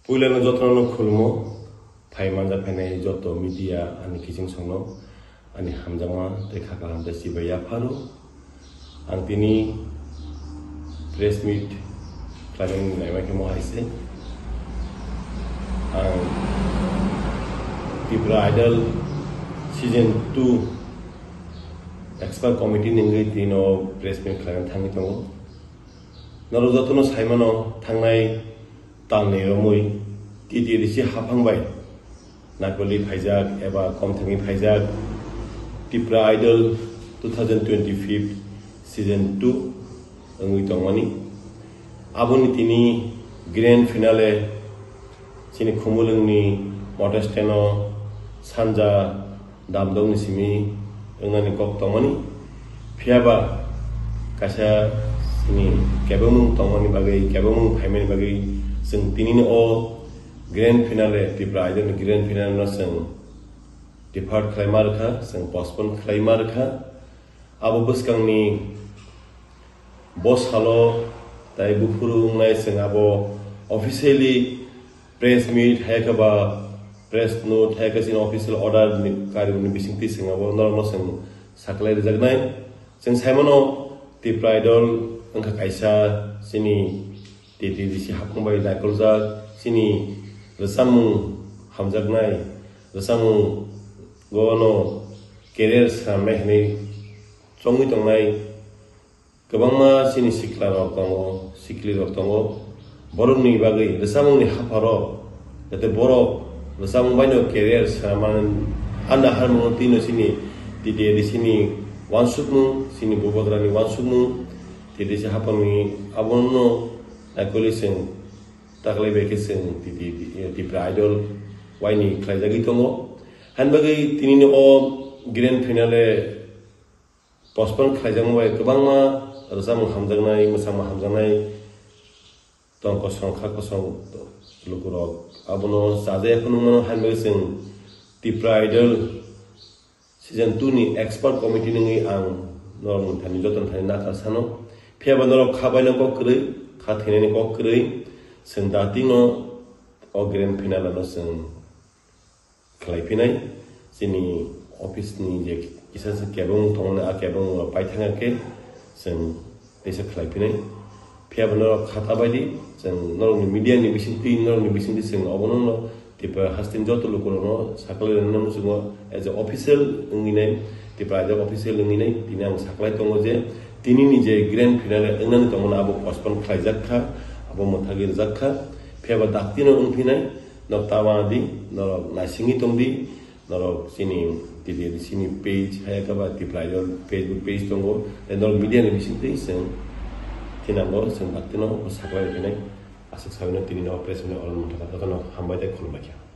Puilano jotno khulmo phai manja phane joto media ani kijing songno ani hamjama dekha kalam da sibaya pharu ang tini press meet planning naima ke mo haise ang Tripura Idol season 2 expert committee ningai tino press meet khagan thangi tongo naro jotno saimano thangnai talni romoi titi risi hapangbai nakoli phaijak eba komthangi phaijak Tripura Idol 2025 season 2 ngui tongmani aboni tini grand finale chini khumulungni motesteno sanja damdong simi ngani kok tongmani phiaba kasa sini kebamung tongmani bagai kebamung phaimani bagai sing tinini o grand finale Tripura Idol grand finale no sing depart khlaimar kha sing postpone khlaimar kha abo buskangni boss halo tai bufuru ngai sing abo officially press meet hakaba press note hakasin official order ni karibuni bisingti sing abo normal sing saklai rejagnai sing saimono Tripura Idol angka kaisa sini titi disi hapungbai dakolja sini resamu hamjagnai resamu gono career samai ni chongui tongnai kebangma sini sikla rok tongo sikli rok tongo boroni bagai resamu ni haparo jate borok resamu baino career saman anda harmo tino sini titi di sini wansukmu sini bobodrani wansukmu titi si hapani abono nakoli sing taklai beke sing Tripura Idol waini khlaijagi tongo han bagai tinini o grand finale postpone khlaijang bai kebangma rasam hamjangnai musam hamjangnai tongko songkha kosong lukurok abono saje kunumo han bagai sing Tripura Idol season 2 ni expert committee ni ang normal thani joton thani na kasano phiaba norok khabaina ko krei khathene ko krei sing datingo o grand finale no sing khlaipinai sini office ni je kisa se kebong thongna a kebong paithanga ke sing desa khlaipinai phiaba norok khata baidi sing norok ni media ni bisingti norok ni bisingti sing obono no tipe hastin joto lukuno sakle namu sungo as a official ngine tipe ada official ngine tinang saklai tongo je tini ni je grand finale ngani tongo abo postpone khlaijak kha abo mothagir jakha pheba daktino ungphinai nok tawadi norok nasingi tongdi norok sini tidi sini page hayakaba Tripura Idol Facebook page tongo norok media ni bisingti sing tinango sing daktino saklai phinai asik sabina tini no press me all mutaka no hambai de khulma kya